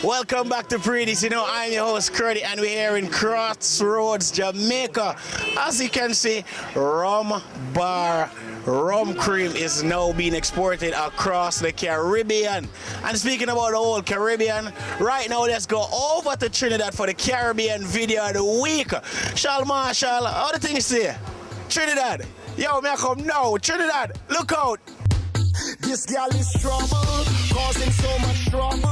Welcome back to Pree Dis. You know, I'm your host, Kruddy, and we're here in Crossroads, Jamaica. As you can see, Rumbar rum cream is now being exported across the Caribbean. And speaking about the whole Caribbean, right now let's go over to Trinidad for the Caribbean video of the week. Shal, Marshall, how the things say? Trinidad, yo, me come now. Trinidad, look out. This girl is trouble, causing so much trouble.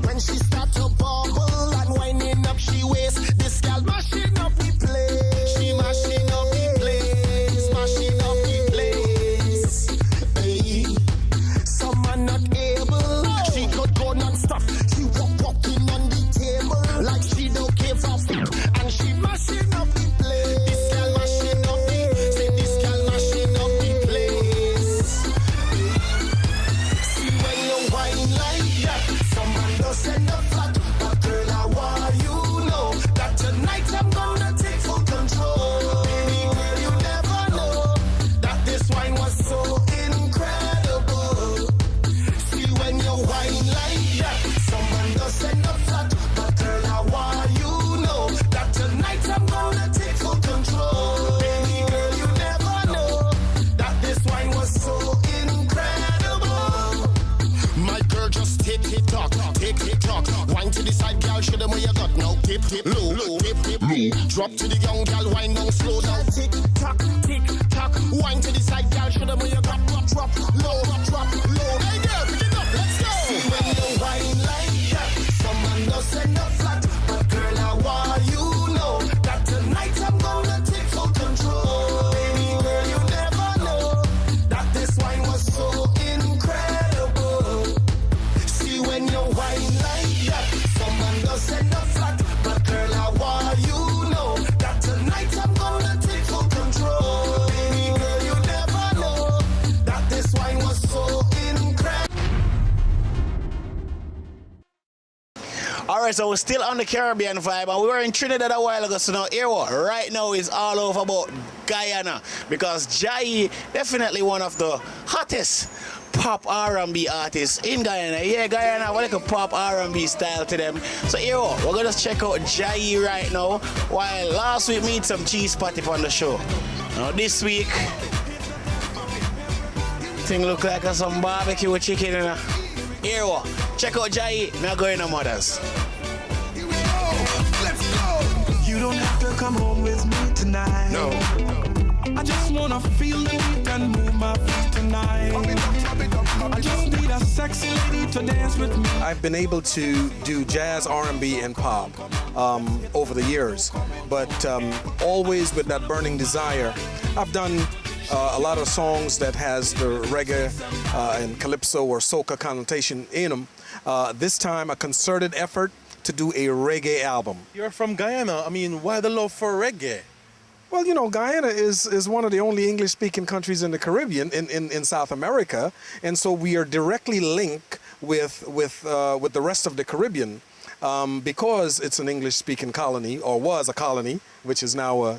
When she start to bubble and winding up she waist, this girl mashing up the place. She mashing up the place, mashing up the place. Hey, some man not able. She could go non-stop. She walking on the table like she don't care for food, and she mashing up the place. This girl mashing up the, say this girl mashing up the place. See when you wine like that, some man does send a flat, but girl I want you know that tonight I'm gonna take full control. Baby girl, you never know that this wine was so incredible. See when you wine like that, some man does send a flat, but girl I want you know that tonight I'm gonna take full control. Baby girl, you never know that this wine was so incredible. My girl, just tick tock, tick tock. Wine to the side, girl, show them where you got. Now tip low, tip low. Drop to the young girl, wine down slow down. Tick tock. Wine to the side, girl, show them where you got. Drop low. Hey girl, pick it up, let's go. See when you wine like that, some man does send a flat, but girl, I want you know that tonight I'm gonna take full control. Baby girl, you never know that this wine was so incredible. See when you wine like that, some man does send a flat, but girl, I want you know that tonight I'm gonna take full control. Baby girl, you never know that this wine was so incredible. Alright, so we're still on the Caribbean vibe, and we were in Trinidad a while ago, so now here right now is all over about Guyana, because Jhayee definitely one of the hottest pop R&B artists in Guyana. Yeah, Guyana, what like a pop R&B style to them. So here we're gonna check out Jhayee right now, while last week we had some cheese patty on the show. Now this week, thing look like some barbecue with chicken in it. Here we check out Jhayee, now going to Mothers. You don't have to come home with me tonight. No. I just wanna feel the beat and move my feet tonight. I just need a sexy lady to dance with me. I've been able to do jazz, R&B, and pop over the years, but always with that burning desire. I've done a lot of songs that has the reggae and calypso or soca connotation in them. This time, a concerted effort to do a reggae album. You're from Guyana. I mean, why the love for reggae? Well, you know, Guyana is one of the only English-speaking countries in the Caribbean, in South America, and so we are directly linked with the rest of the Caribbean because it's an English-speaking colony, or was a colony, which is now,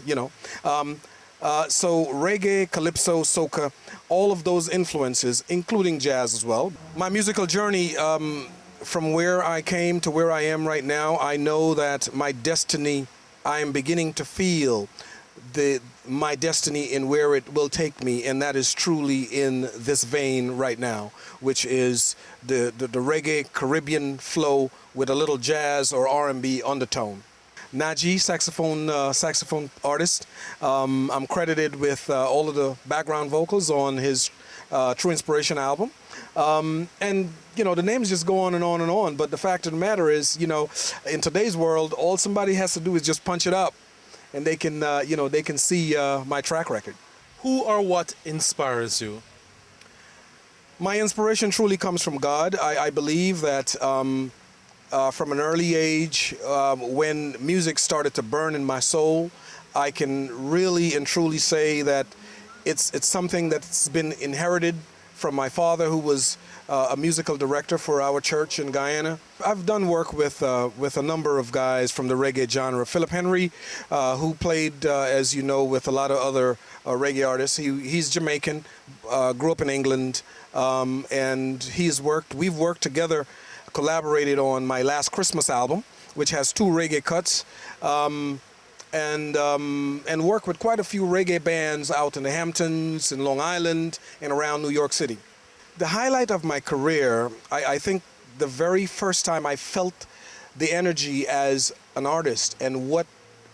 so reggae, calypso, soca, all of those influences, including jazz as well. My musical journey, from where I came to where I am right now, I know that my destiny, I am beginning to feel my destiny in where it will take me, and that is truly in this vein right now, which is the reggae Caribbean flow with a little jazz or R&B undertone. Jhayee, saxophone artist. I'm credited with all of the background vocals on his True Inspiration album. And, you know, the names just go on and on and on, but the fact of the matter is, you know, in today's world, all somebody has to do is just punch it up, and they can, they can see my track record. Who or what inspires you? My inspiration truly comes from God. I believe that from an early age, when music started to burn in my soul, I can really and truly say that it's something that's been inherited from my father, who was a musical director for our church in Guyana. I've done work with a number of guys from the reggae genre. Philip Henry, who played, as you know, with a lot of other reggae artists. He's Jamaican, grew up in England, and we've worked together collaborated on my last Christmas album, which has 2 reggae cuts, and worked with quite a few reggae bands out in the Hamptons, in Long Island, and around New York City. The highlight of my career, I think the very first time I felt the energy as an artist and what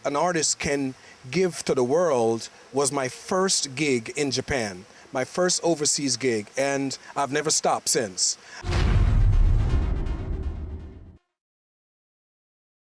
an artist can give to the world was my first gig in Japan, my first overseas gig, and I've never stopped since.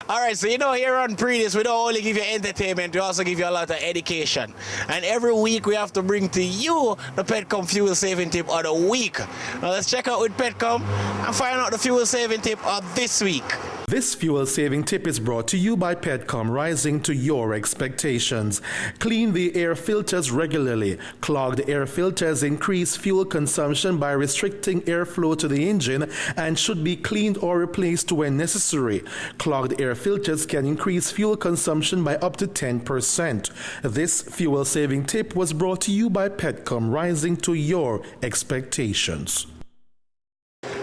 All right, so you know here on Pree Dis, we don't only give you entertainment, we also give you a lot of education. And every week we have to bring to you the Petcom Fuel Saving Tip of the week. Now let's check out with Petcom and find out the fuel saving tip of this week. This fuel saving tip is brought to you by Petcom, rising to your expectations. Clean the air filters regularly. Clogged air filters increase fuel consumption by restricting airflow to the engine and should be cleaned or replaced when necessary. Clogged air filters can increase fuel consumption by up to 10%. This fuel saving tip was brought to you by Petcom, rising to your expectations.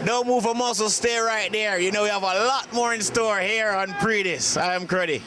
Don't move a muscle, stay right there. You know we have a lot more in store here on Pree Dis. I am Kruddy.